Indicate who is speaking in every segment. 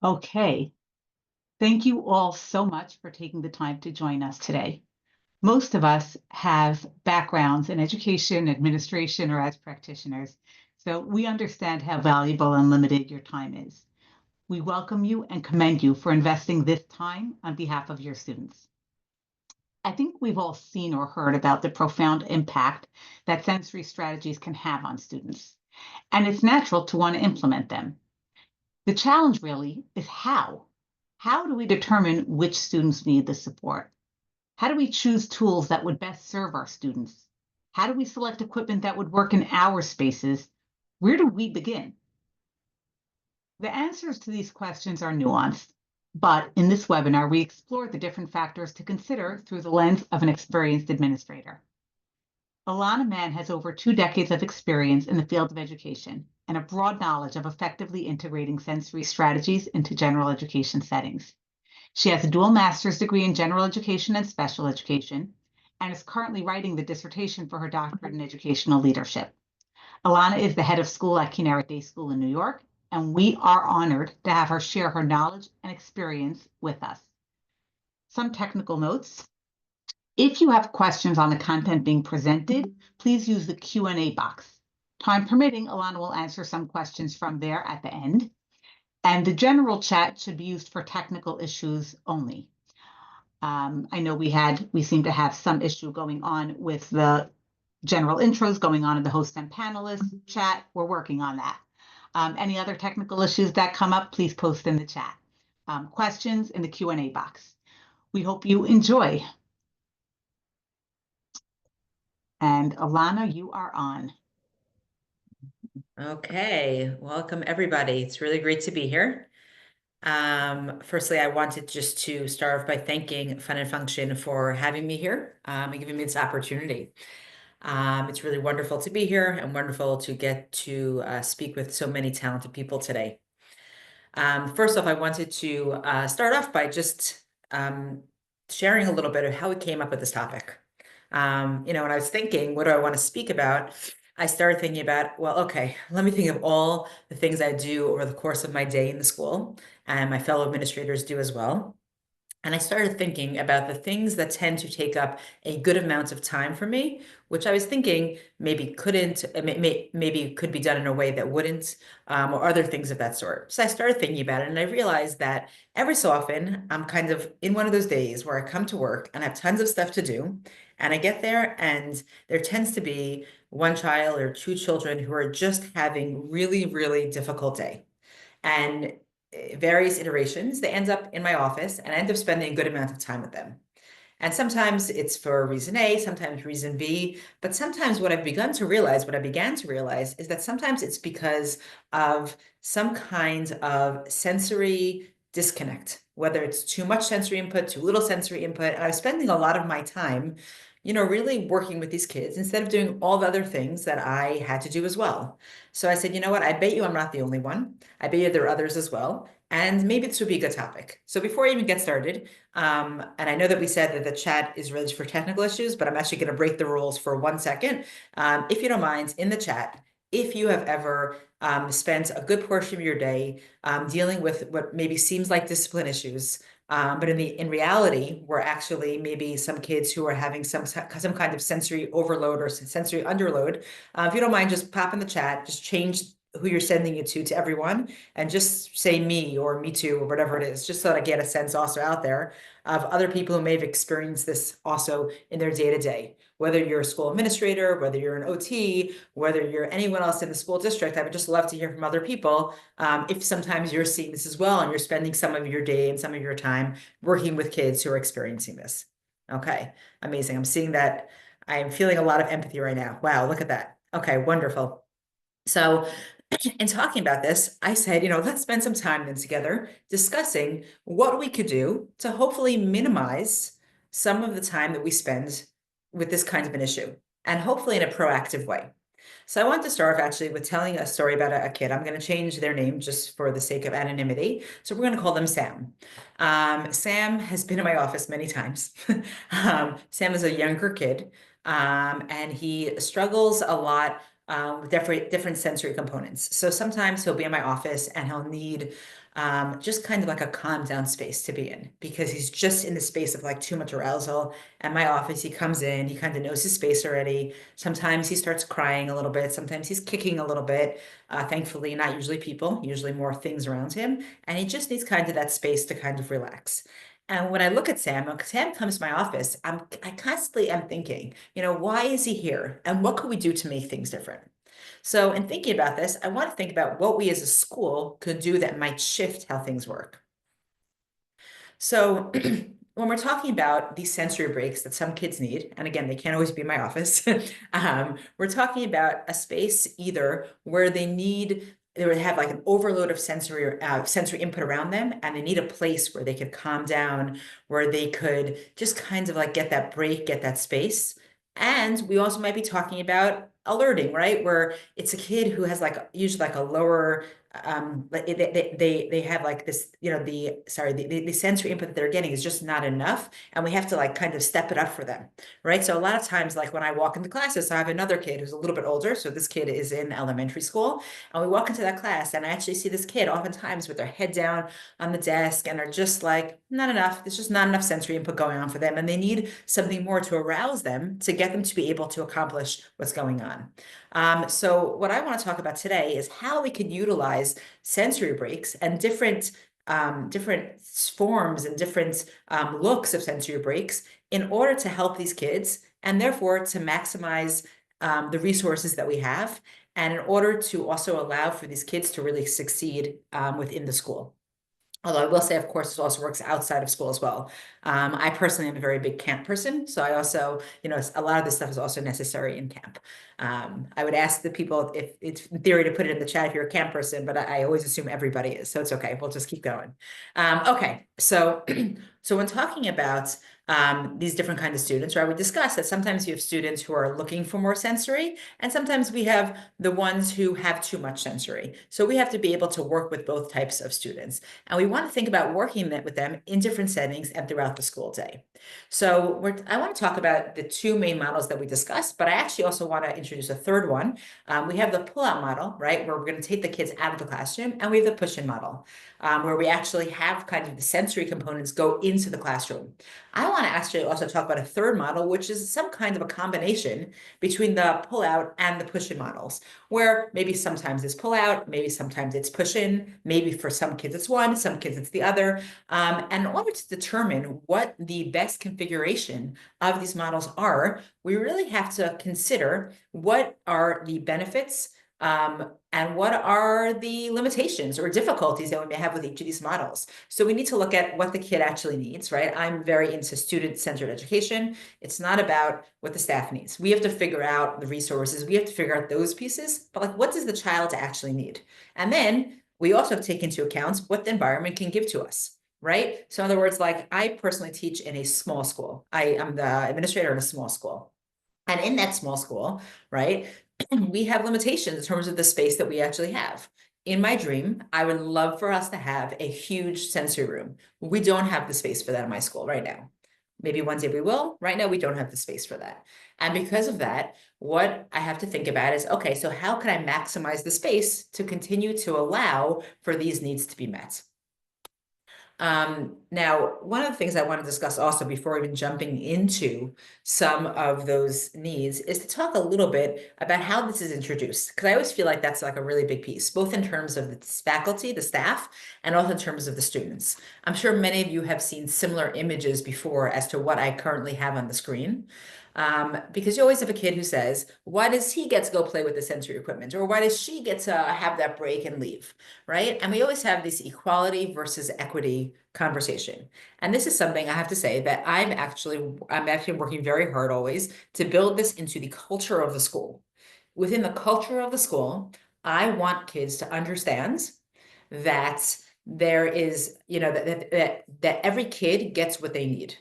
Speaker 1: Okay, thank you all so much for taking the time to join us today. Most of us have backgrounds in education, administration, or as practitioners, so we understand how valuable and limited your time is. We welcome you and commend you for investing this time on behalf of your students. I think we've all seen or heard about the profound impact that sensory strategies can have on students, and it's natural to want to implement them. The challenge really is how. How do we determine which students need the support? How do we choose tools that would best serve our students? How do we select equipment that would work in our spaces? Where do we begin? The answers to these questions are nuanced, but in this webinar, we explore the different factors to consider through the lens of an experienced administrator. Ilana Mann has over 2 decades of experience in the field of education and a broad knowledge of effectively integrating sensory strategies into general education settings. She has a dual master's degree in general education and special education and is currently writing the dissertation for her doctorate in educational leadership. Ilana is the head of school at Kinneret Day School in New York, and we are honored to have her share her knowledge and experience with us. Some technical notes. If you have questions on the content being presented, please use the Q&A box. Time permitting, Ilana will answer some questions from there at the end. And the general chat should be used for technical issues only. I know we seem to have some issue going on with the general intros going on in the host and panelists chat. We're working on that. Any other technical issues that come up, please post in the chat. Questions in the Q&A box. We hope you enjoy. And Ilana, you are on.
Speaker 2: Okay, welcome everybody. It's really great to be here. Firstly, I wanted just to start off by thanking Fun and Function for having me here and giving me this opportunity. It's really wonderful to be here and wonderful to get to speak with so many talented people today. First off, I wanted to start off by just sharing a little bit of how we came up with this topic. When I was thinking, what do I want to speak about? I started thinking about, well, okay, let me think of all the things I do over the course of my day in the school, and my fellow administrators do as well. And I started thinking about the things that tend to take up a good amount of time for me, which I was thinking maybe couldn't, maybe could be done in a way that wouldn't, or other things of that sort. So I started thinking about it, and I realized that every so often I'm kind of in one of those days where I come to work and I have tons of stuff to do, and I get there and there tends to be one child or two children who are just having really, really difficult day. And various iterations, they end up in my office and I end up spending a good amount of time with them. And sometimes it's for reason A, sometimes reason B, but sometimes what I began to realize is that sometimes it's because of some kind of sensory disconnect, whether it's too much sensory input, too little sensory input. And I was spending a lot of my time, really working with these kids instead of doing all the other things that I had to do as well. So I said, you know what? I bet you I'm not the only one. I bet you there are others as well. And maybe this would be a good topic. So before I even get started, and I know that we said that the chat is really for technical issues, but I'm actually going to break the rules for 1 second. If you don't mind, in the chat, if you have ever spent a good portion of your day dealing with what maybe seems like discipline issues, but in reality, we're actually maybe some kids who are having some kind of sensory overload or sensory underload. If you don't mind, just pop in the chat, just change who you're sending it to everyone, and just say me or me too or whatever it is, just so that I get a sense also out there of other people who may have experienced this also in their day-to-day. Whether you're a school administrator, whether you're an OT, whether you're anyone else in the school district, I would just love to hear from other people if sometimes you're seeing this as well and you're spending some of your day and some of your time working with kids who are experiencing this. Okay, amazing. I'm seeing that. I'm feeling a lot of empathy right now. Wow, look at that. Okay, wonderful. So in talking about this, I said, let's spend some time then together discussing what we could do to hopefully minimize some of the time that we spend with this kind of an issue, and hopefully in a proactive way. So I want to start off actually with telling a story about a kid. I'm going to change their name just for the sake of anonymity. So we're going to call them Sam. Sam has been in my office many times. Sam is a younger kid, and he struggles a lot with different sensory components. So sometimes he'll be in my office and he'll need just kind of like a calm down space to be in because he's just in the space of like too much arousal. At my office, he comes in, he kind of knows his space already. Sometimes he starts crying a little bit, sometimes he's kicking a little bit. Thankfully, not usually people, usually more things around him. And he just needs kind of that space to kind of relax. And when I look at Sam, when Sam comes to my office, I constantly am thinking, why is he here? And what could we do to make things different? So in thinking about this, I want to think about what we as a school could do that might shift how things work. So when we're talking about these sensory breaks that some kids need, and again, they can't always be in my office, we're talking about a space either where they would have like an overload of sensory input around them, and they need a place where they could calm down, where they could just kind of like get that break, get that space. And we also might be talking about alerting, right? Where it's a kid who has like usually like a lower like they have like this, the sensory input that they're getting is just not enough, and we have to like kind of step it up for them, right? So a lot of times, like when I walk into classes, I have another kid who's a little bit older, so this kid is in elementary school, and we walk into that class, and I actually see this kid oftentimes with their head down on the desk, and are just like, not enough. There's just not enough sensory input going on for them, and they need something more to arouse them to get them to be able to accomplish what's going on. So what I want to talk about today is how we could utilize sensory breaks and different forms and different looks of sensory breaks in order to help these kids and therefore to maximize the resources that we have and in order to also allow for these kids to really succeed within the school. Although I will say, of course, this also works outside of school as well. I personally am a very big camp person. So I also, a lot of this stuff is also necessary in camp. I would ask the people if it's in theory to put it in the chat if you're a camp person, but I always assume everybody is. So it's okay. We'll just keep going. Okay. So, so when talking about these different kinds of students, right, we discussed that sometimes you have students who are looking for more sensory, and sometimes we have the ones who have too much sensory. So we have to be able to work with both types of students. And we want to think about working with them in different settings and throughout the school day. So I want to talk about the two main models that we discussed, but I actually also want to introduce a third one. We have the pull-out model, right, where we're going to take the kids out of the classroom, and we have the push-in model, where we actually have kind of the sensory components go into the classroom. I want to actually also talk about a third model, which is some kind of a combination between the pull-out and the push-in models, where maybe sometimes it's pull-out, maybe sometimes it's push-in, maybe for some kids it's one, some kids it's the other. And in order to determine what the best configuration of these models are, we really have to consider what are the benefits and what are the limitations or difficulties that we may have with each of these models. So we need to look at what the kid actually needs, right? I'm very into student-centered education. It's not about what the staff needs. We have to figure out the resources. We have to figure out those pieces, but like, what does the child actually need? And then we also have to take into account what the environment can give to us. Right. So in other words, like I personally teach in a small school. I am the administrator in a small school. And in that small school, right, we have limitations in terms of the space that we actually have. In my dream, I would love for us to have a huge sensory room. We don't have the space for that in my school right now. Maybe one day we will. Right now, we don't have the space for that. And because of that, what I have to think about is, okay, so how can I maximize the space to continue to allow for these needs to be met? Now, one of the things I want to discuss also before even jumping into some of those needs is to talk a little bit about how this is introduced, because I always feel like that's like a really big piece, both in terms of the faculty, the staff, and also in terms of the students. I'm sure many of you have seen similar images before as to what I currently have on the screen. Because you always have a kid who says, why does he get to go play with the sensory equipment? Or why does she get to have that break and leave, right? And we always have this equality versus equity conversation. And this is something I have to say that I'm actually working very hard always to build this into the culture of the school. Within the culture of the school, I want kids to understand that there is, that every kid gets what they need.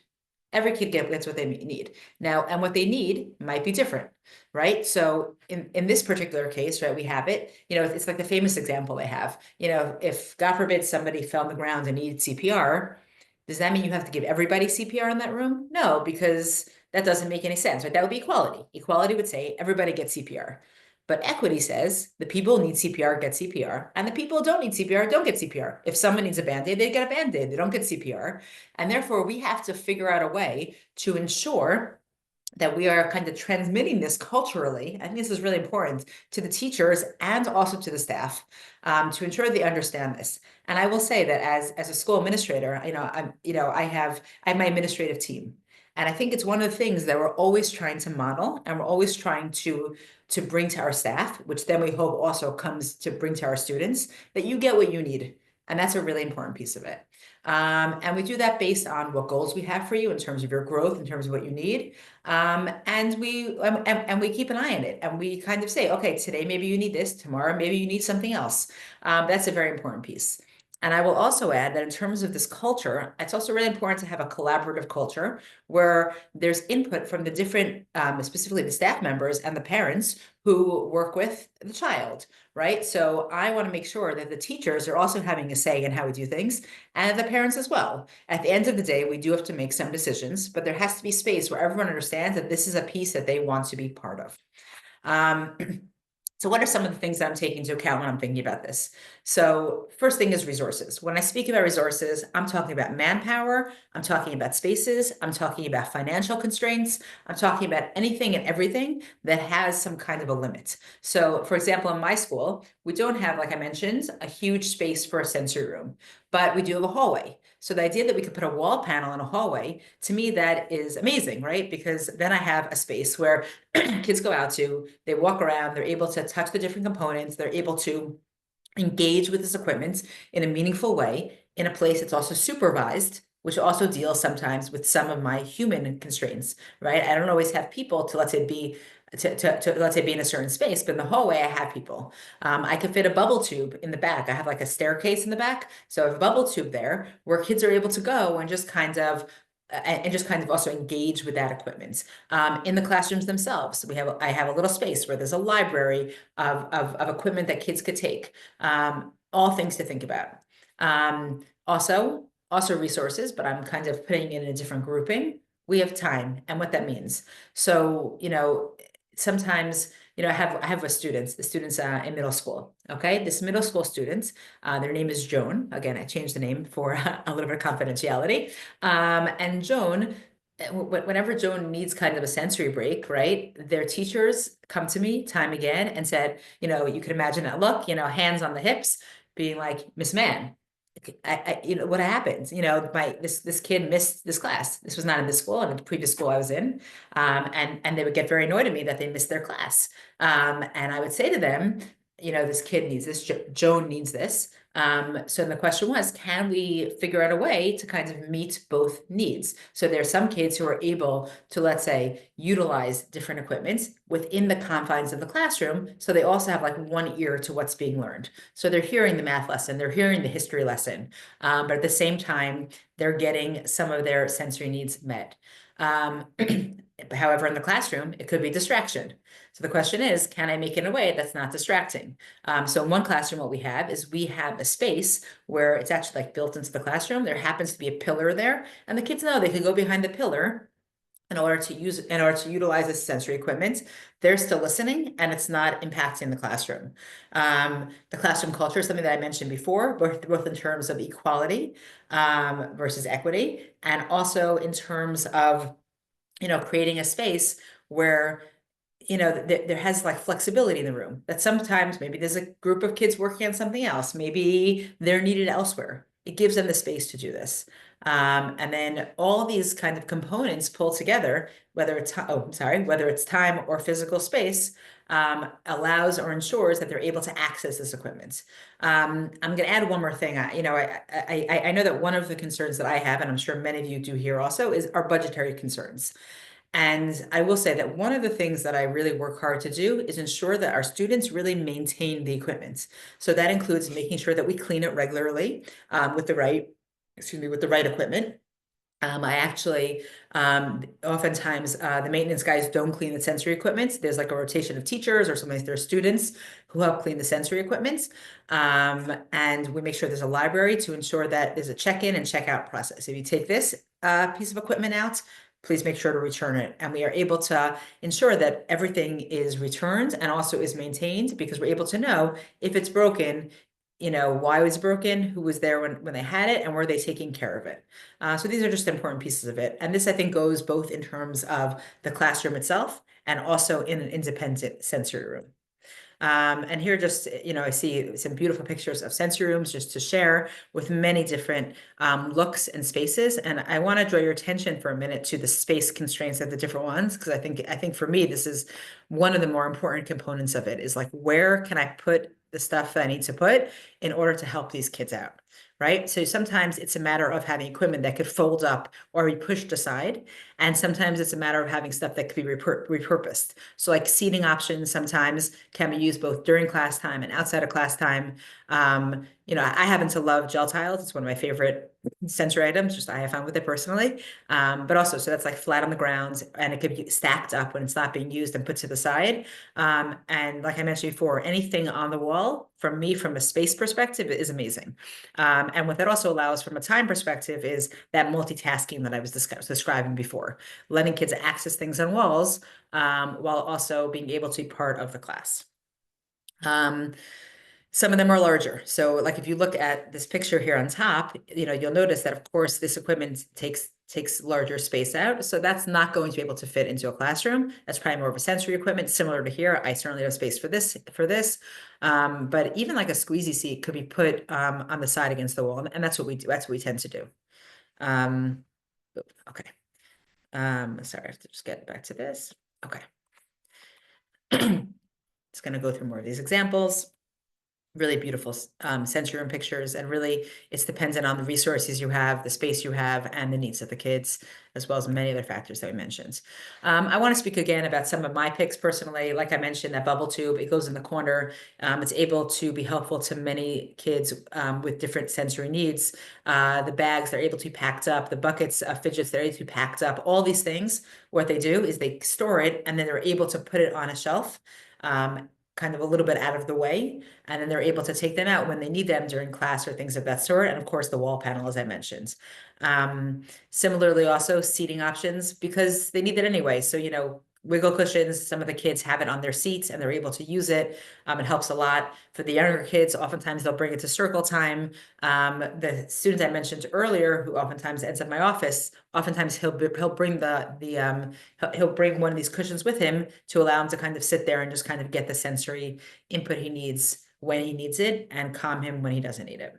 Speaker 2: Every kid gets what they need. Now, and what they need might be different, right? So in this particular case, right, we have it, it's like the famous example they have, if God forbid somebody fell on the ground and needed CPR, does that mean you have to give everybody CPR in that room? No, because that doesn't make any sense, right? That would be equality. Equality would say everybody gets CPR. But equity says the people who need CPR get CPR, and the people who don't need CPR don't get CPR. If someone needs a Band-Aid, they get a Band-Aid. They don't get CPR. And therefore, we have to figure out a way to ensure that we are kind of transmitting this culturally. I think this is really important to the teachers and also to the staff, to ensure they understand this. And I will say that as a school administrator, I have my administrative team. And I think it's one of the things that we're always trying to model, and we're always trying to bring to our staff, which then we hope also comes to bring to our students, that you get what you need. And that's a really important piece of it. And we do that based on what goals we have for you in terms of your growth, in terms of what you need. And we keep an eye on it, and we kind of say, okay, today maybe you need this, tomorrow maybe you need something else. That's a very important piece. And I will also add that in terms of this culture, it's also really important to have a collaborative culture where there's input from the different, specifically the staff members and the parents who work with the child, right? So I want to make sure that the teachers are also having a say in how we do things, and the parents as well. At the end of the day, we do have to make some decisions, but there has to be space where everyone understands that this is a piece that they want to be part of. So what are some of the things that I'm taking into account when I'm thinking about this? So first thing is resources. When I speak about resources, I'm talking about manpower, I'm talking about spaces, I'm talking about financial constraints, I'm talking about anything and everything that has some kind of a limit. So for example, in my school, we don't have, like I mentioned, a huge space for a sensory room, but we do have a hallway. So the idea that we could put a wall panel in a hallway, to me, that is amazing, right? Because then I have a space where kids go out to, they walk around, they're able to touch the different components, they're able to engage with this equipment in a meaningful way, in a place that's also supervised, which also deals sometimes with some of my human constraints, right? I don't always have people to, let's say, be let's say be in a certain space, but in the hallway I have people. I could fit a bubble tube in the back. I have like a staircase in the back, so I have a bubble tube there where kids are able to go and just kind of also engage with that equipment. In the classrooms themselves, I have a little space where there's a library of equipment that kids could take. All things to think about. Also resources, but I'm kind of putting it in a different grouping. We have time and what that means. So, sometimes, I have the students in middle school. Okay, this middle school student, their name is Joan. Again, I changed the name for a little bit of confidentiality. And Joan, whenever Joan needs kind of a sensory break, right? Their teachers come to me time again and said, you could imagine that look, hands on the hips, being like, Miss Mann, what happened? This kid missed this class. This was not in this school, in the previous school I was in. And they would get very annoyed at me that they missed their class. And I would say to them, this kid needs this, Joan needs this. So the question was, can we figure out a way to kind of meet both needs? So there are some kids who are able to, let's say, utilize different equipment within the confines of the classroom. So they also have like one ear to what's being learned. So they're hearing the math lesson, they're hearing the history lesson, but at the same time, they're getting some of their sensory needs met. However, in the classroom, it could be distraction. So the question is, can I make it in a way that's not distracting? So in one classroom, what we have is we have a space where it's actually like built into the classroom. There happens to be a pillar there, and the kids know they can go behind the pillar in order to utilize this sensory equipment. They're still listening, and it's not impacting the classroom. The classroom culture is something that I mentioned before, both in terms of equality versus equity, and also in terms of creating a space where there has like flexibility in the room, that sometimes maybe there's a group of kids working on something else, maybe they're needed elsewhere. It gives them the space to do this. And then all these kind of components pull together, whether it's time or physical space, allows or ensures that they're able to access this equipment. I'm going to add one more thing. I know that one of the concerns that I have, and I'm sure many of you do here also, is our budgetary concerns. And I will say that one of the things that I really work hard to do is ensure that our students really maintain the equipment. So that includes making sure that we clean it regularly with the right equipment. I actually, oftentimes the maintenance guys don't clean the sensory equipment. There's like a rotation of teachers, or sometimes there's students who help clean the sensory equipment. And we make sure there's a library to ensure that there's a check-in and check-out process. If you take this piece of equipment out, please make sure to return it. And we are able to ensure that everything is returned and also is maintained, because we're able to know if it's broken, why it was broken, who was there when they had it, and were they taking care of it. So these are just important pieces of it. And this, I think, goes both in terms of the classroom itself and also in an independent sensory room. And here just, I see some beautiful pictures of sensory rooms just to share, with many different looks and spaces. And I want to draw your attention for a minute to the space constraints of the different ones, because I think for me, this is one of the more important components of it, is like, where can I put the stuff that I need to put in order to help these kids out? Right. So sometimes it's a matter of having equipment that could fold up or be pushed aside. And sometimes it's a matter of having stuff that could be repurposed. So like seating options sometimes can be used both during class time and outside of class time. I happen to love gel tiles. It's one of my favorite sensory items, just I have fun with it personally. But also, so that's like flat on the ground, and it could be stacked up when it's not being used and put to the side. And like I mentioned before, anything on the wall, from a space perspective, is amazing. And what that also allows from a time perspective is that multitasking that I was describing before, letting kids access things on walls while also being able to be part of the class. Some of them are larger. So like if you look at this picture here on top, you'll notice that, of course, this equipment takes larger space out. So that's not going to be able to fit into a classroom. That's probably more of a sensory equipment, similar to here. I certainly have space for this. But even like a squeezy seat could be put on the side against the wall. And that's what we do. That's what we tend to do. Okay. Sorry, I have to just get back to this. Okay. It's going to go through more of these examples. Really beautiful sensory room pictures, and really it's dependent on the resources you have, the space you have, and the needs of the kids, as well as many other factors that we mentioned. I want to speak again about some of my picks personally. Like I mentioned, that bubble tube, it goes in the corner. It's able to be helpful to many kids with different sensory needs. The bags, they're able to be packed up. The buckets, fidgets, they're able to be packed up. All these things, what they do is they store it, and then they're able to put it on a shelf, kind of a little bit out of the way. And then they're able to take them out when they need them during class or things of that sort. And of course, the wall panel, as I mentioned. Similarly, also seating options, because they need it anyway. So, wiggle cushions, some of the kids have it on their seats and they're able to use it. It helps a lot. For the younger kids, oftentimes they'll bring it to circle time. The student I mentioned earlier, who oftentimes ends up in my office, oftentimes he'll bring he'll bring one of these cushions with him to allow him to kind of sit there and just kind of get the sensory input he needs when he needs it, and calm him when he doesn't need it.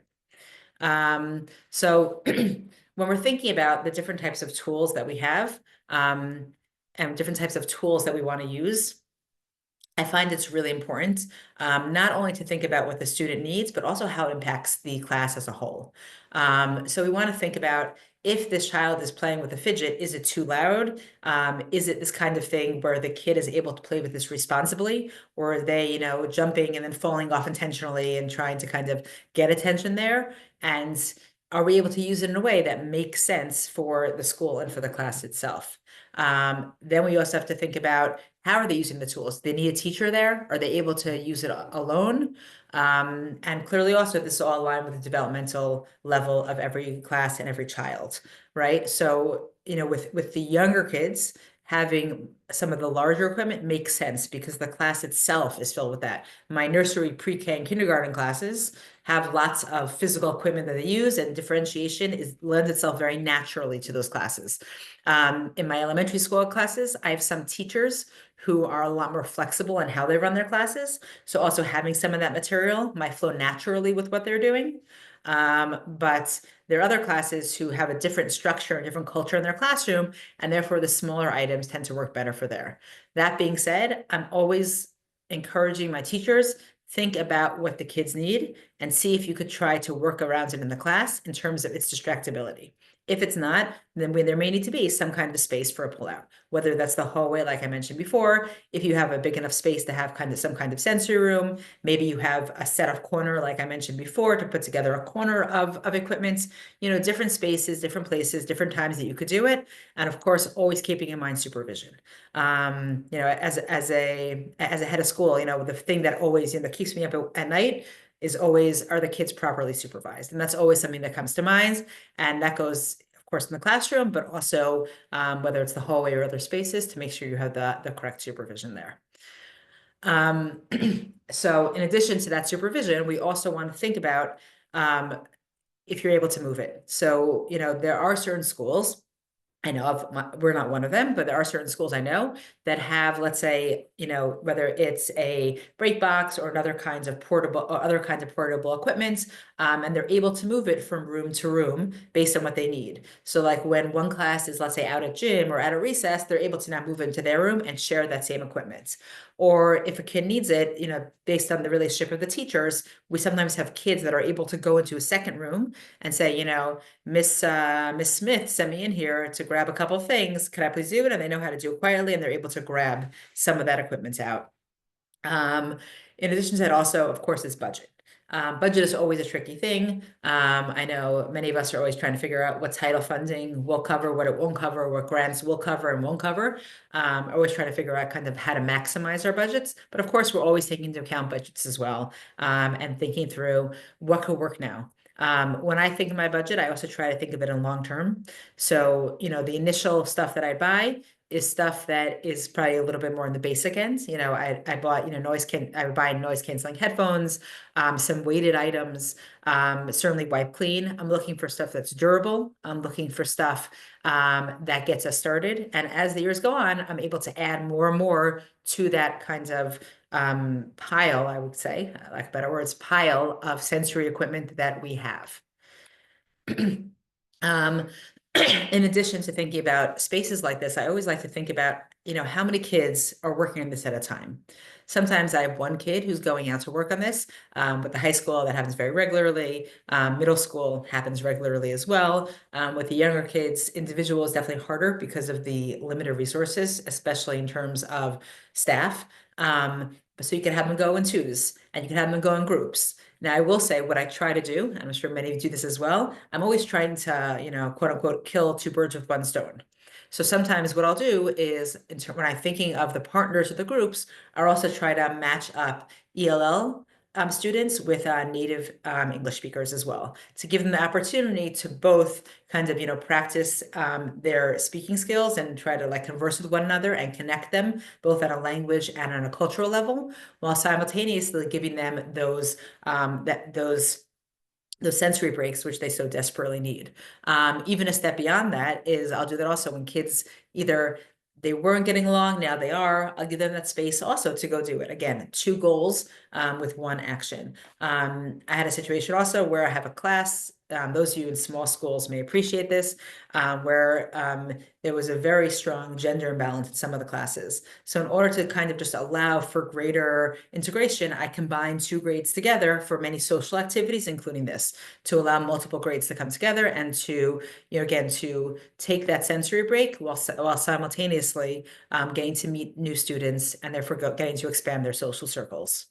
Speaker 2: So when we're thinking about the different types of tools that we have, and different types of tools that we want to use, I find it's really important not only to think about what the student needs, but also how it impacts the class as a whole. So we want to think about, if this child is playing with a fidget, is it too loud? Is it this kind of thing where the kid is able to play with this responsibly? Or are they, jumping and then falling off intentionally and trying to kind of get attention there? And are we able to use it in a way that makes sense for the school and for the class itself? Then we also have to think about, how are they using the tools? Do they need a teacher there? Are they able to use it alone? And clearly also, this is all aligned with the developmental level of every class and every child, right? So, with the younger kids, having some of the larger equipment makes sense because the class itself is filled with that. My nursery, pre-K, and kindergarten classes have lots of physical equipment that they use, and differentiation lends itself very naturally to those classes. In my elementary school classes, I have some teachers who are a lot more flexible in how they run their classes. So also having some of that material might flow naturally with what they're doing. But there are other classes who have a different structure and different culture in their classroom, and therefore the smaller items tend to work better for there. That being said, I'm always encouraging my teachers, think about what the kids need and see if you could try to work around it in the class in terms of its distractibility. If it's not, then there may need to be some kind of space for a pullout, whether that's the hallway, like I mentioned before. If you have a big enough space to have some kind of sensory room, maybe you have a set of corner, like I mentioned before, to put together a corner of equipment, different spaces, different places, different times that you could do it. And of course, always keeping in mind supervision. As a head of school, the thing that always, that keeps me up at night is always, are the kids properly supervised? And that's always something that comes to mind. And that goes, of course, in the classroom, but also whether it's the hallway or other spaces, to make sure you have the correct supervision there. So in addition to that supervision, we also want to think about if you're able to move it. So, there are certain schools, I know we're not one of them, but there are certain schools I know that have, let's say, whether it's a break box or other kinds of portable equipment, and they're able to move it from room to room based on what they need. So like when one class is, let's say, out at gym or at a recess, they're able to now move into their room and share that same equipment. Or if a kid needs it, based on the relationship of the teachers, we sometimes have kids that are able to go into a second room and say, Miss Smith sent me in here to grab a couple of things. Could I please do it? And they know how to do it quietly, and they're able to grab some of that equipment out. In addition to that, also, of course, is budget. Budget is always a tricky thing. I know many of us are always trying to figure out what title funding will cover, what it won't cover, what grants will cover and won't cover. Always trying to figure out kind of how to maximize our budgets. But of course, we're always taking into account budgets as well, and thinking through what could work now. When I think of my budget, I also try to think of it in long term. So, the initial stuff that I buy is stuff that is probably a little bit more on the basic end. I bought, I would buy noise canceling headphones, some weighted items, certainly wipe clean. I'm looking for stuff that's durable. I'm looking for stuff that gets us started. And as the years go on, I'm able to add more and more to that kind of pile, I would say, like better words, pile of sensory equipment that we have. In addition to thinking about spaces like this, I always like to think about, how many kids are working on this at a time. Sometimes I have one kid who's going out to work on this, but the high school, that happens very regularly. Middle school happens regularly as well. With the younger kids, individual is definitely harder because of the limited resources, especially in terms of staff. So you can have them go in twos, and you can have them go in groups. Now, I will say what I try to do, and I'm sure many of you do this as well, I'm always trying to, quote unquote, kill two birds with one stone. So sometimes what I'll do is, when I'm thinking of the partners of the groups, I'll also try to match up ELL students with native English speakers as well, to give them the opportunity to both kind of, practice their speaking skills and try to like converse with one another and connect them both on a language and on a cultural level, while simultaneously giving them those sensory breaks, which they so desperately need. Even a step beyond that is I'll do that also when kids either they weren't getting along, now they are. I'll give them that space also to go do it. Again, two goals with one action. I had a situation also where I have a class. Those of you in small schools may appreciate this, where there was a very strong gender imbalance in some of the classes. So in order to kind of just allow for greater integration, I combined two grades together for many social activities, including this, to allow multiple grades to come together and to, again, to take that sensory break while simultaneously getting to meet new students and therefore getting to expand their social circles.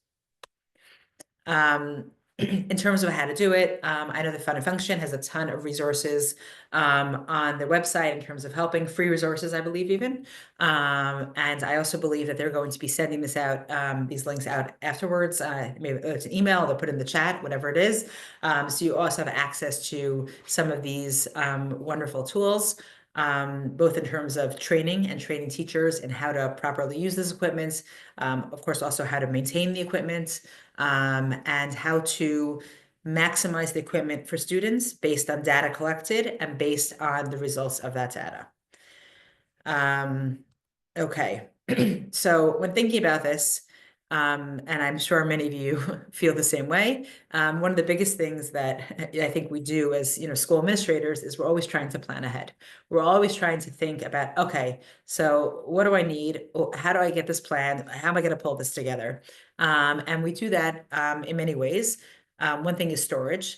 Speaker 2: In terms of how to do it, I know the Fun and Function has a ton of resources on their website in terms of helping, free resources, I believe even. And I also believe that they're going to be sending this out, these links out afterwards. Maybe it's an email, they'll put in the chat, whatever it is. So you also have access to some of these wonderful tools. Both in terms of training and training teachers and how to properly use this equipment. Of course, also how to maintain the equipment, and how to maximize the equipment for students based on data collected and based on the results of that data. Okay, so when thinking about this, and I'm sure many of you feel the same way. One of the biggest things that I think we do as school administrators is we're always trying to plan ahead. We're always trying to think about, okay, so what do I need? How do I get this planned? How am I going to pull this together? And we do that in many ways. One thing is storage.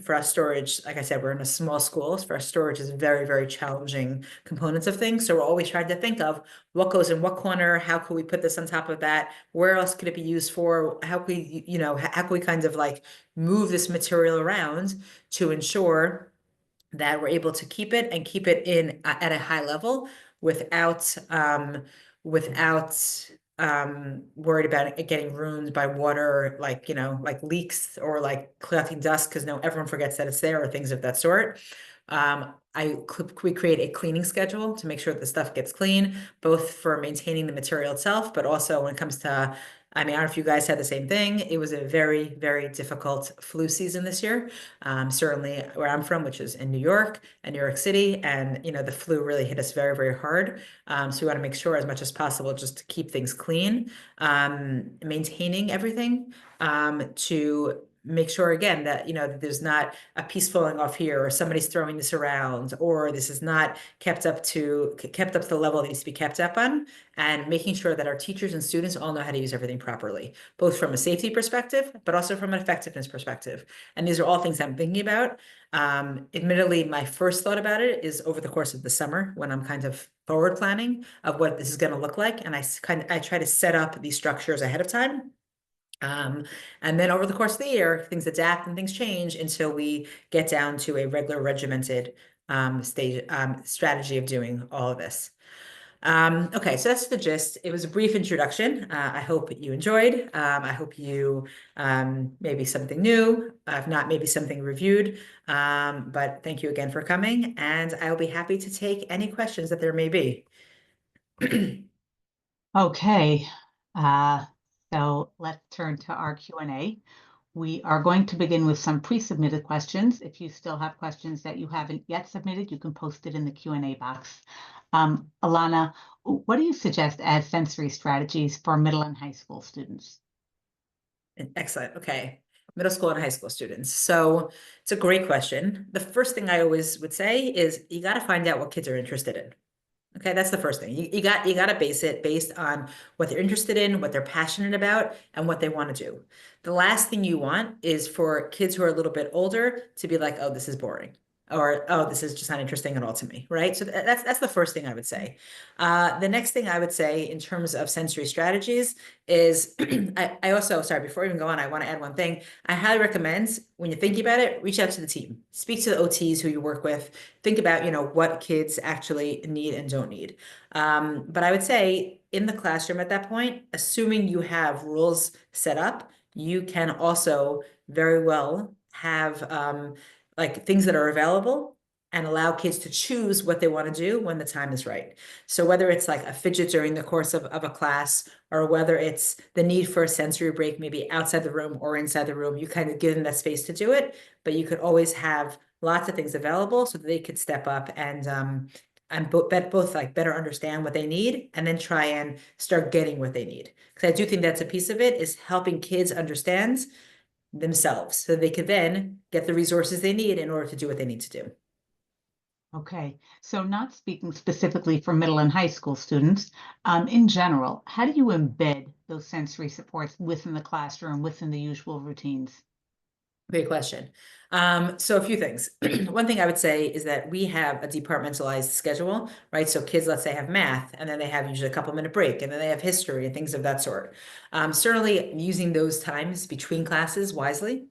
Speaker 2: For us, storage, like I said, we're in a small school. So for us, storage is very, very challenging components of things. So we're always trying to think of what goes in what corner, how could we put this on top of that? Where else could it be used for? How could we, how can we kind of like move this material around to ensure that we're able to keep it and keep it in at a high level without worried about it getting ruined by water, like like leaks or like collecting dust, because everyone forgets that it's there, or things of that sort. We create a cleaning schedule to make sure that the stuff gets clean, both for maintaining the material itself, but also when it comes to, I mean, I don't know if you guys had the same thing. It was a very, very difficult flu season this year. Certainly where I'm from, which is in New York and New York City, and the flu really hit us very, very hard. So we want to make sure as much as possible just to keep things clean, maintaining everything, to make sure again that that there's not a piece falling off here, or somebody's throwing this around, or this is not kept up to the level it needs to be kept up on, and making sure that our teachers and students all know how to use everything properly, both from a safety perspective, but also from an effectiveness perspective. And these are all things I'm thinking about. Admittedly, my first thought about it is over the course of the summer when I'm kind of forward planning of what this is going to look like, and I try to set up these structures ahead of time. And then over the course of the year, things adapt and things change until we get down to a regular regimented strategy of doing all of this. Okay, so that's the gist. It was a brief introduction. I hope you enjoyed. I hope you maybe something new, if not maybe something reviewed. But thank you again for coming, and I will be happy to take any questions that there may be.
Speaker 1: Okay, so let's turn to our Q&A. We are going to begin with some pre-submitted questions. If you still have questions that you haven't yet submitted, you can post it in the Q&A box. Ilana, what do you suggest as sensory strategies for middle and high school students?
Speaker 2: Excellent. Okay. Middle school and high school students. So it's a great question. The first thing I always would say is you got to find out what kids are interested in. Okay, that's the first thing. You got to base it based on what they're interested in, what they're passionate about, and what they want to do. The last thing you want is for kids who are a little bit older to be like, oh, this is boring. Or, oh, this is just not interesting at all to me, right? So that's the first thing I would say. The next thing I would say in terms of sensory strategies is I also, sorry, before I even go on, I want to add one thing. I highly recommend when you're thinking about it, reach out to the team, speak to the OTs who you work with, think about, what kids actually need and don't need. But I would say in the classroom at that point, assuming you have rules set up, you can also very well have like things that are available and allow kids to choose what they want to do when the time is right. So whether it's like a fidget during the course of a class, or whether it's the need for a sensory break, maybe outside the room or inside the room, you kind of give them that space to do it, but you could always have lots of things available so that they could step up and both like better understand what they need and then try and start getting what they need. Because I do think that's a piece of it, is helping kids understand themselves so they could then get the resources they need in order to do what they need to do.
Speaker 1: Okay, so not speaking specifically for middle and high school students, in general, how do you embed those sensory supports within the classroom, within the usual routines?
Speaker 2: Great question. So a few things. One thing I would say is that we have a departmentalized schedule, right? So kids, let's say, have math, and then they have usually a couple-minute break, and then they have history and things of that sort. Certainly using those times between classes wisely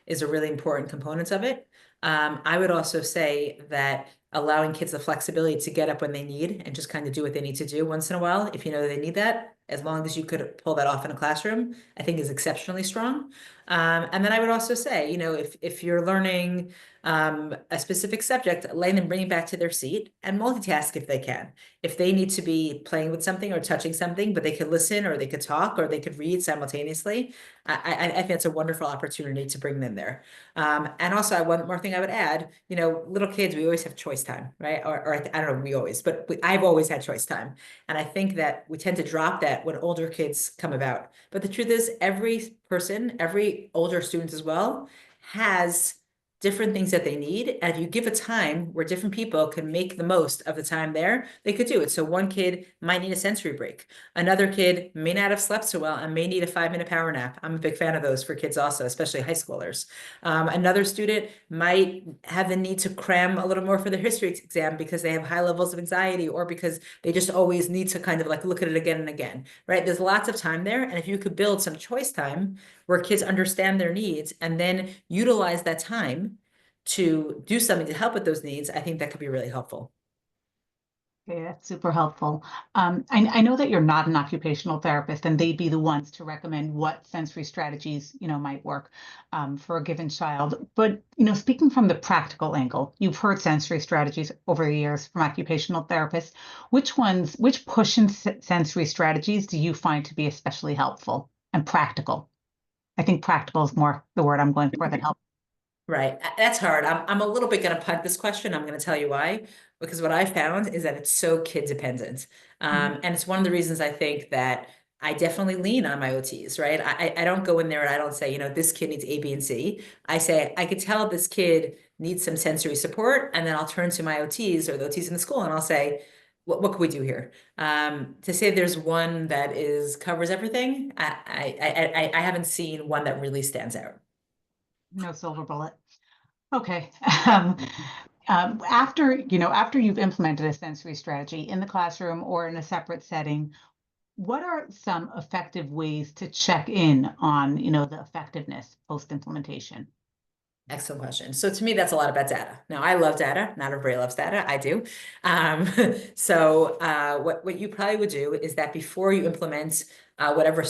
Speaker 2: is a really important component of it. I would also say that allowing kids the flexibility to get up when they need and just kind of do what they need to do once in a while, if you know they need that, as long as you could pull that off in a classroom, I think is exceptionally strong. And then I would also say, if you're learning a specific subject, letting them bring it back to their seat and multitask if they can. If they need to be playing with something or touching something, but they could listen or they could talk or they could read simultaneously, I think it's a wonderful opportunity to bring them there. And also, one more thing I would add, little kids, we always have choice time, right? Or I don't know, we always, but I've always had choice time. And I think that we tend to drop that when older kids come about. But the truth is, every person, every older student as well, has different things that they need. And if you give a time where different people can make the most of the time there, they could do it. So one kid might need a sensory break. Another kid may not have slept so well and may need a 5-minute power nap. I'm a big fan of those for kids also, especially high schoolers. Another student might have the need to cram a little more for their history exam because they have high levels of anxiety, or because they just always need to kind of like look at it again and again, right? There's lots of time there. And if you could build some choice time where kids understand their needs and then utilize that time to do something to help with those needs, I think that could be really helpful.
Speaker 1: Okay, that's super helpful. I know that you're not an occupational therapist, and they'd be the ones to recommend what sensory strategies, might work for a given child. But, speaking from the practical angle, you've heard sensory strategies over the years from occupational therapists. Which push and sensory strategies do you find to be especially helpful and practical? I think practical is more the word I'm going for than help.
Speaker 2: Right. That's hard. I'm a little bit going to punt this question. I'm going to tell you why. Because what I found is that it's so kid dependent.
Speaker 1: Mhm.
Speaker 2: And it's one of the reasons I think that I definitely lean on my OTs, right? I don't go in there and I don't say, this kid needs A, B, and C. I say, I could tell this kid needs some sensory support. And then I'll turn to my OTs or the OTs in the school and I'll say, what can we do here? To say there's one that is covers everything, I haven't seen one that really stands out.
Speaker 1: No silver bullet. Okay. Um, after you've implemented a sensory strategy in the classroom or in a separate setting, what are some effective ways to check in on, the effectiveness post-implementation?
Speaker 2: Excellent question. So to me, that's a lot about data. Now, I love data. Not everybody loves data. I do. Um, what you probably would do is that before you implement whatever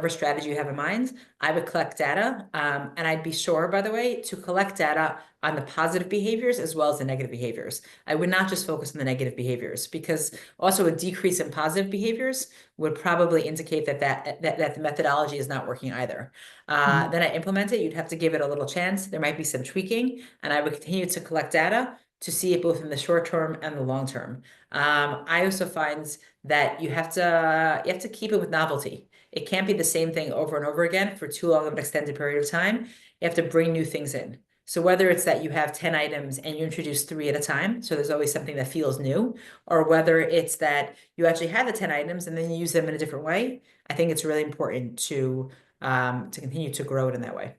Speaker 2: strategy you have in mind, I would collect data, and I'd be sure, by the way, to collect data on the positive behaviors as well as the negative behaviors. I would not just focus on the negative behaviors because also a decrease in positive behaviors would probably indicate that the methodology is not working either.
Speaker 1: Mhm.
Speaker 2: Then I implement it. You'd have to give it a little chance. There might be some tweaking, and I would continue to collect data to see it both in the short term and the long term. I also find that you have to keep it with novelty. It can't be the same thing over and over again for too long of an extended period of time. You have to bring new things in. So whether it's that you have 10 items and you introduce three at a time, so there's always something that feels new, or whether it's that you actually have the 10 items and then you use them in a different way, I think it's really important to continue to grow it in that way.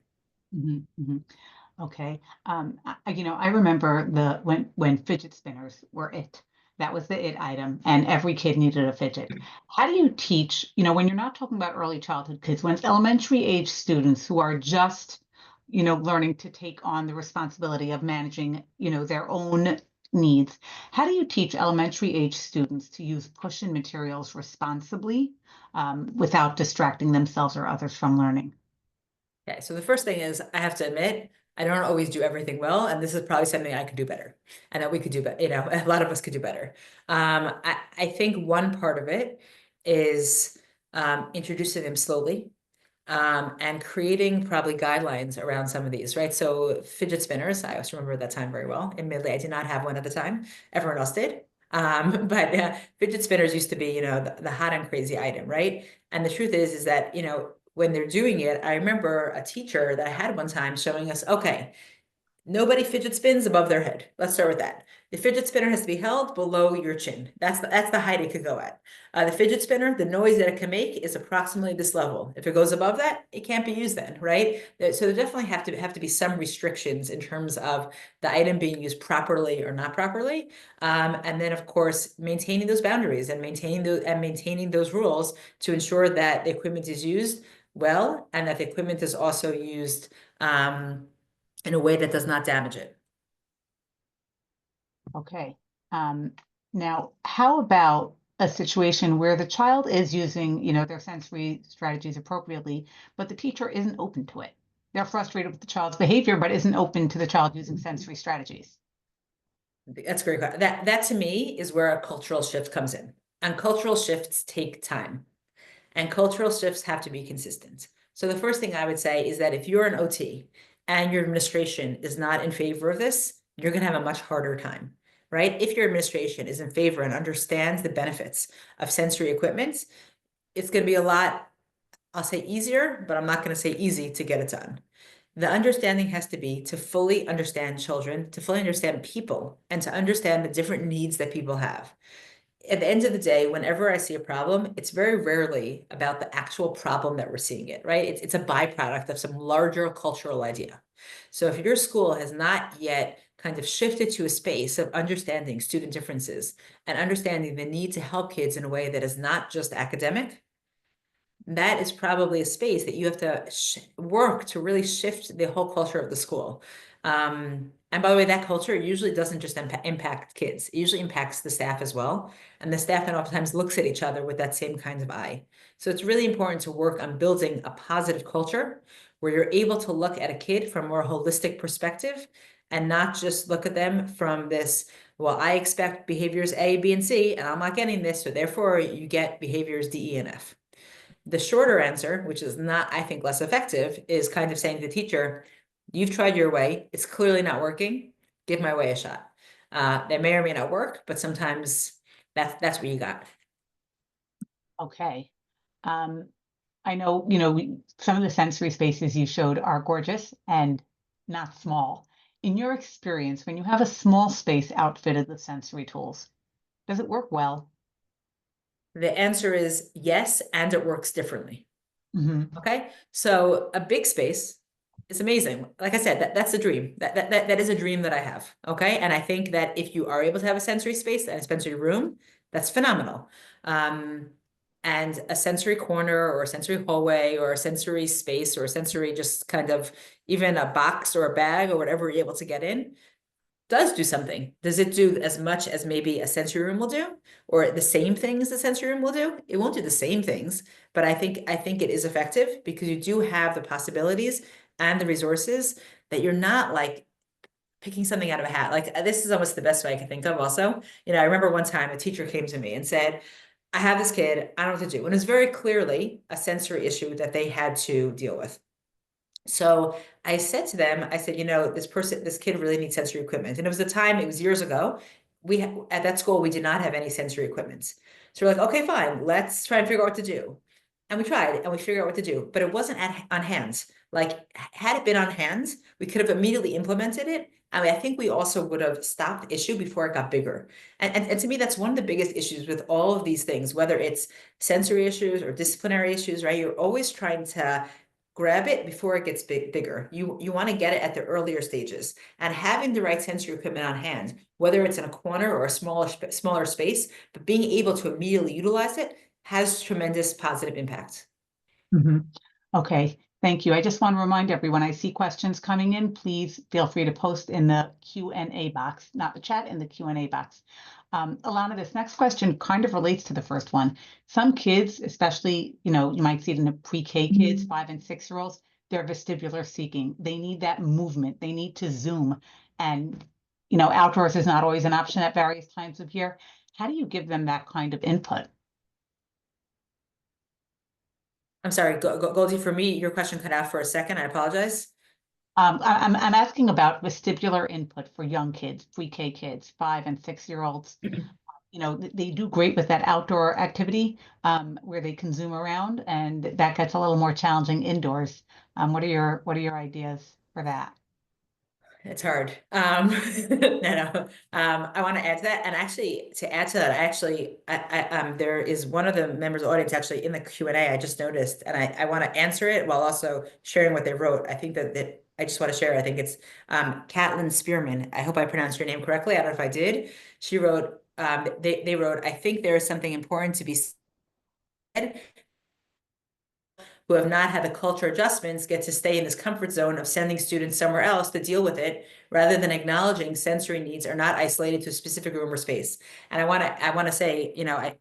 Speaker 1: Mhm, mhm. Okay. I remember when fidget spinners were it. That was the it item, and every kid needed a fidget. How do you teach, when you're not talking about early childhood kids, when it's elementary age students who are just, learning to take on the responsibility of managing, their own needs, how do you teach elementary age students to use push and materials responsibly, without distracting themselves or others from learning?
Speaker 2: Okay, so the first thing is I have to admit I don't always do everything well, and this is probably something I could do better, and that we could do better. A lot of us could do better. I think one part of it is introducing them slowly and creating probably guidelines around some of these, right? So fidget spinners, I also remember that time very well. Admittedly, I did not have one at the time. Everyone else did. But fidget spinners used to be, the hot and crazy item, right? And the truth is that, when they're doing it, I remember a teacher that I had one time showing us, okay, nobody fidget spins above their head. Let's start with that. The fidget spinner has to be held below your chin. That's the height it could go at. The fidget spinner, the noise that it can make is approximately this level. If it goes above that, it can't be used then, right? So there definitely have to be some restrictions in terms of the item being used properly or not properly. And then of course maintaining those boundaries and maintaining those rules to ensure that the equipment is used well and that the equipment is also used in a way that does not damage it.
Speaker 1: Okay. Um, Now, how about a situation where the child is using, their sensory strategies appropriately, but the teacher isn't open to it? They're frustrated with the child's behavior, but isn't open to the child using sensory strategies.
Speaker 2: That's a great question. That to me is where a cultural shift comes in. And cultural shifts take time. And cultural shifts have to be consistent. So the first thing I would say is that if you're an OT and your administration is not in favor of this, you're going to have a much harder time, right? If your administration is in favor and understands the benefits of sensory equipment, it's going to be a lot, I'll say easier, but I'm not going to say easy to get it done. The understanding has to be to fully understand children, to fully understand people, and to understand the different needs that people have. At the end of the day, whenever I see a problem, it's very rarely about the actual problem that we're seeing it, right? It's a byproduct of some larger cultural idea. So if your school has not yet kind of shifted to a space of understanding student differences and understanding the need to help kids in a way that is not just academic, that is probably a space that you have to work to really shift the whole culture of the school. And by the way, that culture usually doesn't just impact kids. It usually impacts the staff as well. And the staff then oftentimes looks at each other with that same kind of eye. So it's really important to work on building a positive culture where you're able to look at a kid from a more holistic perspective and not just look at them from this, well, I expect behaviors A, B, and C, and I'm not getting this, so therefore you get behaviors D, E, and F. The shorter answer, which is not, I think, less effective, is kind of saying to the teacher, you've tried your way, it's clearly not working, give my way a shot. That may or may not work, but sometimes that's what you got.
Speaker 1: Okay. Um, I know, some of the sensory spaces you showed are gorgeous and not small. In your experience, when you have a small space outfitted with sensory tools, does it work well?
Speaker 2: The answer is yes, and it works differently.
Speaker 1: Hmm.
Speaker 2: Okay, so a big space is amazing. Like I said, that's a dream. That is a dream that I have. Okay, and I think that if you are able to have a sensory space and a sensory room, that's phenomenal. Um, and a sensory corner or a sensory hallway or a sensory space or a sensory just kind of even a box or a bag or whatever you're able to get in does do something. Does it do as much as maybe a sensory room will do, or the same things the sensory room will do? It won't do the same things, but I think it is effective because you do have the possibilities and the resources that you're not like picking something out of a hat. Like this is almost the best way I can think of also. I remember one time a teacher came to me and said, I have this kid, I don't know what to do. And it was very clearly a sensory issue that they had to deal with. So I said to them, I said, this kid really needs sensory equipment. And it was the time, it was years ago. At that school, we did not have any sensory equipment. So we're like, okay, fine, let's try and figure out what to do. And we tried and we figured out what to do, but it wasn't on hands. Like, had it been on hands, we could have immediately implemented it. I mean, I think we also would have stopped the issue before it got bigger. And to me, that's one of the biggest issues with all of these things, whether it's sensory issues or disciplinary issues, right? You're always trying to grab it before it gets bigger. You want to get it at the earlier stages, and having the right sensory equipment on hand, whether it's in a corner or a smaller space, but being able to immediately utilize it has tremendous positive impact.
Speaker 1: Hmm. Okay, thank you. I just want to remind everyone, I see questions coming in. Please feel free to post in the Q&A box, not the chat, in the Q&A box. Ilana, this next question kind of relates to the first one. Some kids, especially, you might see it in the pre-K kids, 5 and 6-year-olds, they're vestibular seeking. They need that movement. They need to zoom. And, outdoors is not always an option at various times of year. How do you give them that kind of input?
Speaker 2: I'm sorry, Goldie, for me, your question cut out for a second. I apologize.
Speaker 1: I'm asking about vestibular input for young kids, pre-K kids, 5 and 6-year-olds. They do great with that outdoor activity where they can zoom around, and that gets a little more challenging indoors. What are your ideas for that?
Speaker 2: It's hard. No. I want to add to that, and actually, to add to that, there is one of the members of the audience actually in the Q&A. I just noticed, and I want to answer it while also sharing what they wrote. I think that I just want to share. I think it's Catlin Spearman. I hope I pronounced your name correctly. I don't know if I did. She wrote. They wrote. I think there is something important to be said who have not had the culture adjustments get to stay in this comfort zone of sending students somewhere else to deal with it, rather than acknowledging sensory needs are not isolated to a specific room or space. And I want to say,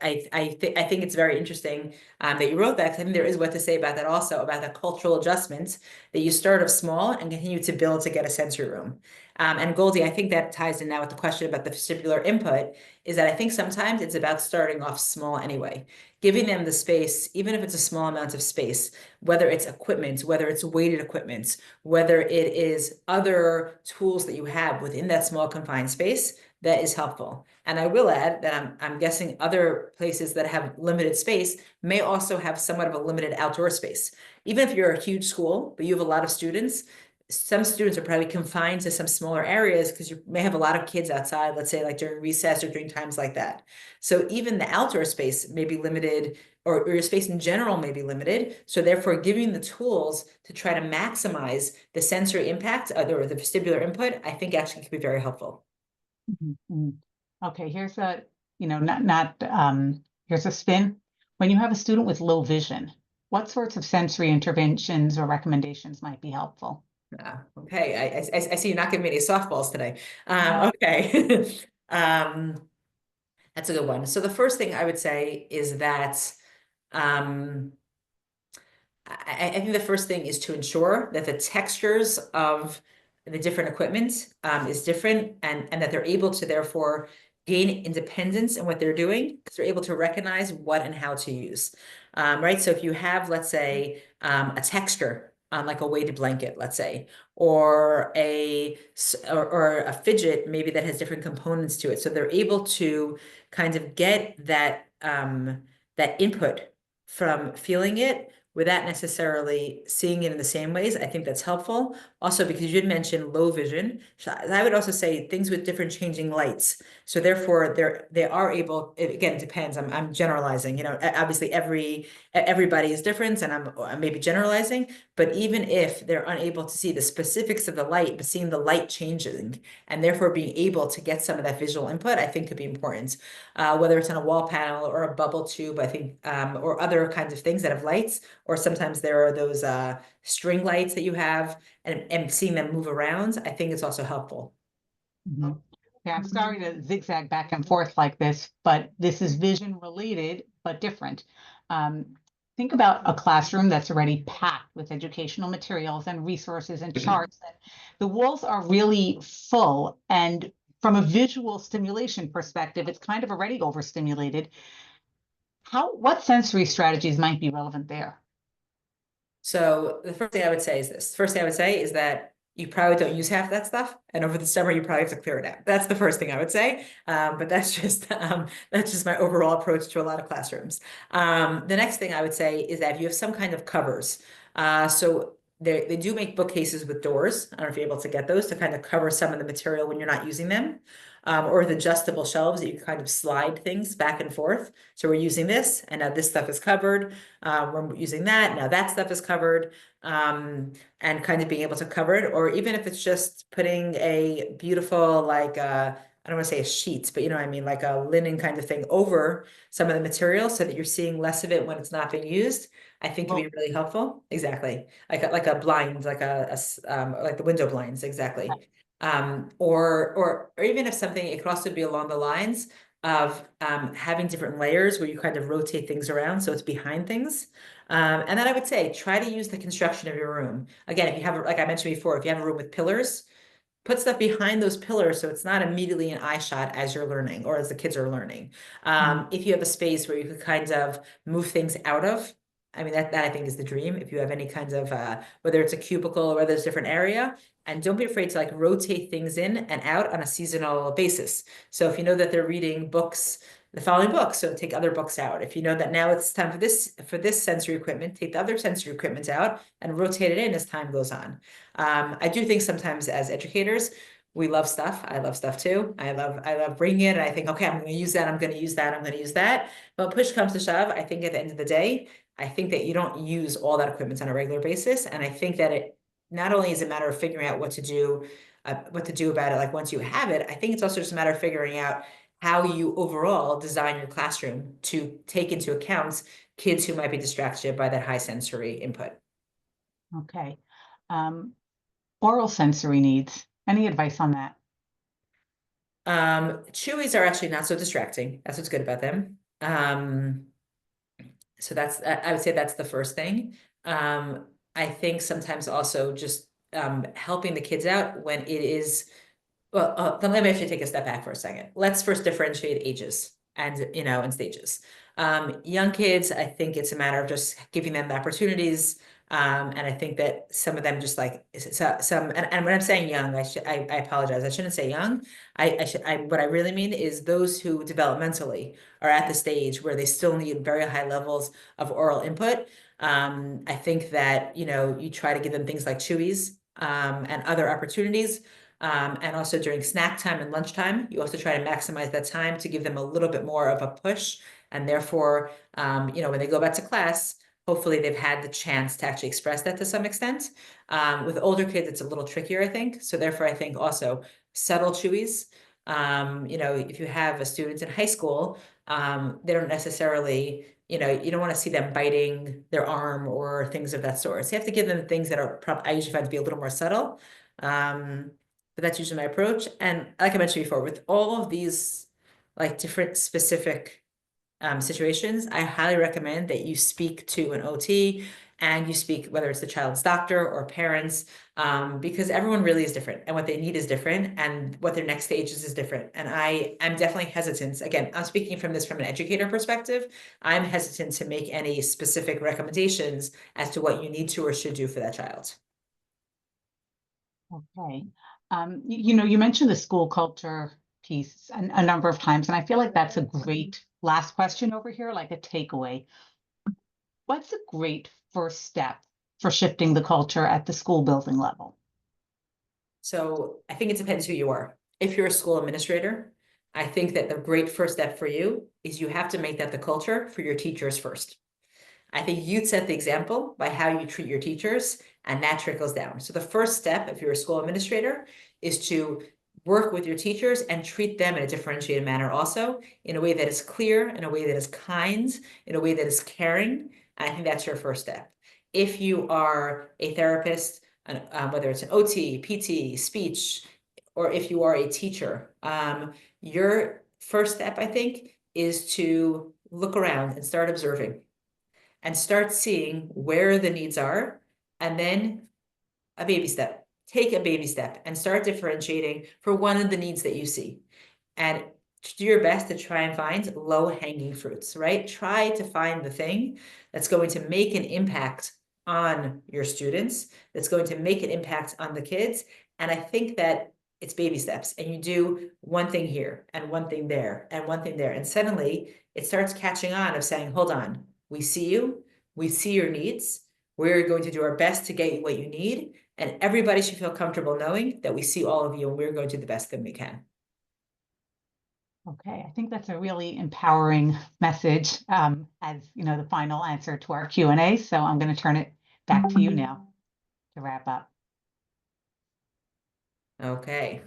Speaker 2: I think it's very interesting that you wrote that, because I think there is what to say about that also, about the cultural adjustments that you start off small and continue to build to get a sensory room. And Goldie, I think that ties in now with the question about the vestibular input, is that I think sometimes it's about starting off small anyway, giving them the space, even if it's a small amount of space, whether it's equipment, whether it's weighted equipment, whether it is other tools that you have within that small confined space, that is helpful. And I will add that I'm guessing other places that have limited space may also have somewhat of a limited outdoor space. Even if you're a huge school, but you have a lot of students, some students are probably confined to some smaller areas because you may have a lot of kids outside, let's say like during recess or during times like that. So even the outdoor space may be limited, or your space in general may be limited. So therefore, giving the tools to try to maximize the sensory impact or the vestibular input, I think actually can be very helpful.
Speaker 1: Mhm. Okay, here's a, here's a spin. When you have a student with low vision, what sorts of sensory interventions or recommendations might be helpful?
Speaker 2: Okay, I see you're not giving me any softballs today.
Speaker 1: No.
Speaker 2: Okay. Um, that's a good one. So the first thing I would say is that um, I think the first thing is to ensure that the textures of the different equipment is different, and that they're able to therefore gain independence in what they're doing because they're able to recognize what and how to use. Right. So if you have, let's say, a texture on like a weighted blanket, let's say, or a fidget maybe that has different components to it, so they're able to kind of get that input from feeling it without necessarily seeing it in the same ways. I think that's helpful. Also, because you did mention low vision, so I would also say things with different changing lights. So therefore, they are able. It, again, it depends. I'm generalizing. You know, obviously everybody is different, and I'm maybe generalizing. But even if they're unable to see the specifics of the light, but seeing the light changing, and therefore being able to get some of that visual input, I think could be important. Whether it's on a wall panel or a bubble tube, I think, or other kinds of things that have lights, or sometimes there are those string lights that you have, and seeing them move around, I think it's also helpful.
Speaker 1: Mhm. Okay, I'm sorry to zigzag back and forth like this, but this is vision related, but different. Think about a classroom that's already packed with educational materials and resources and charts. And the walls are really full. And from a visual stimulation perspective, it's kind of already overstimulated. What sensory strategies might be relevant there?
Speaker 2: So the first thing I would say is this. First thing I would say is that you probably don't use half that stuff, and over the summer you probably have to clear it out. That's the first thing I would say. But that's just my overall approach to a lot of classrooms. The next thing I would say is that if you have some kind of covers, so they do make bookcases with doors. I don't know if you're able to get those to kind of cover some of the material when you're not using them. Or the adjustable shelves that you can kind of slide things back and forth. So we're using this, and now this stuff is covered. We're using that. Now that stuff is covered, and kind of being able to cover it, or even if it's just putting a beautiful, like, I don't want to say a sheet, but you know what I mean, like a linen kind of thing over some of the material so that you're seeing less of it when it's not being used, I think can
Speaker 1: Well,
Speaker 2: be really helpful. Exactly. Like a blind, like the window blinds, exactly. Or even if something, it could also be along the lines of having different layers where you kind of rotate things around so it's behind things. And then I would say try to use the construction of your room. Again, if you have, like I mentioned before, if you have a room with pillars, put stuff behind those pillars so it's not immediately an eye shot as you're learning or as the kids are learning.
Speaker 1: mhm.
Speaker 2: If you have a space where you could kind of move things out of, I mean, that I think is the dream. If you have any kinds of, whether it's a cubicle or whether it's a different area, and don't be afraid to like rotate things in and out on a seasonal basis. So if you know that they're reading books, the following books, so take other books out. If you know that now it's time for this sensory equipment, take the other sensory equipment out and rotate it in as time goes on. I do think sometimes as educators, we love stuff. I love stuff too. I love bringing it. And I think, okay, I'm going to use that. I'm going to use that. I'm going to use that. But push comes to shove, I think at the end of the day, I think that you don't use all that equipment on a regular basis. And I think that it not only is a matter of figuring out what to do about it, like once you have it, I think it's also just a matter of figuring out how you overall design your classroom to take into account kids who might be distracted by that high sensory input.
Speaker 1: Okay. Um, Oral sensory needs. Any advice on that?
Speaker 2: Chewies are actually not so distracting. That's what's good about them. So I would say that's the first thing. I think sometimes also just helping the kids out when it is, well, then let me actually take a step back for a second. Let's first differentiate ages and stages. Young kids, I think it's a matter of just giving them the opportunities. And I think that some of them just like and when I'm saying young, I apologize. I shouldn't say young. What I really mean is those who developmentally are at the stage where they still need very high levels of oral input. I think that, you try to give them things like chewies, and other opportunities. And also during snack time and lunchtime, you also try to maximize that time to give them a little bit more of a push. And therefore, when they go back to class, hopefully they've had the chance to actually express that to some extent. With older kids, it's a little trickier, I think. So therefore, I think also subtle chewies. If you have a student in high school, they don't necessarily you know, you don't want to see them biting their arm or things of that sort. So you have to give them things that are I usually find to be a little more subtle. But that's usually my approach. And like I mentioned before, with all of these like different specific situations, I highly recommend that you speak to an OT and you speak, whether it's the child's doctor or parents, because everyone really is different and what they need is different and what their next stages is different. And I am definitely hesitant. Again, I'm speaking from an educator perspective. I'm hesitant to make any specific recommendations as to what you need to or should do for that child.
Speaker 1: Okay. You mentioned the school culture piece a number of times, and I feel like that's a great last question over here, like a takeaway. What's a great first step for shifting the culture at the school building level?
Speaker 2: So I think it depends who you are. If you're a school administrator, I think that the great first step for you is you have to make that the culture for your teachers first. I think you'd set the example by how you treat your teachers, and that trickles down. So the first step, if you're a school administrator, is to work with your teachers and treat them in a differentiated manner also, in a way that is clear, in a way that is kind, in a way that is caring. And I think that's your first step. If you are a therapist, whether it's an OT, PT, speech, or if you are a teacher, your first step, I think, is to look around and start observing and start seeing where the needs are, and then a baby step. Take a baby step and start differentiating for one of the needs that you see. And do your best to try and find low-hanging fruits, right? Try to find the thing that's going to make an impact on your students, that's going to make an impact on the kids. And I think that it's baby steps, and you do one thing here and one thing there and one thing there. And suddenly it starts catching on of saying, hold on, we see you, we see your needs. We're going to do our best to get you what you need. And everybody should feel comfortable knowing that we see all of you and we're going to do the best that we can.
Speaker 1: Okay, I think that's a really empowering message as the final answer to our Q&A. So I'm going to turn it back to you now to wrap up.
Speaker 2: Okay.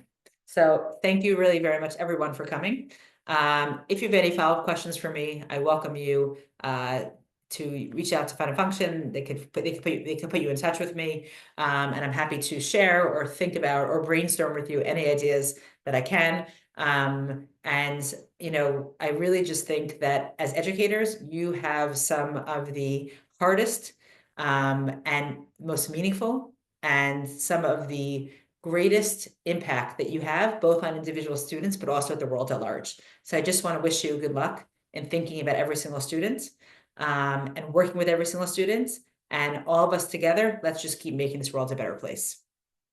Speaker 2: So thank you really very much, everyone, for coming. If you have any follow-up questions for me, I welcome you to reach out to Fun and Function. They could put you in touch with me, and I'm happy to share or think about or brainstorm with you any ideas that I can. And I really just think that as educators, you have some of the hardest and most meaningful and some of the greatest impact that you have, both on individual students, but also at the world at large. So I just want to wish you good luck in thinking about every single student and working with every single student. And all of us together, let's just keep making this world a better place.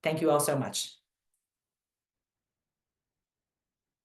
Speaker 2: Thank you all so much.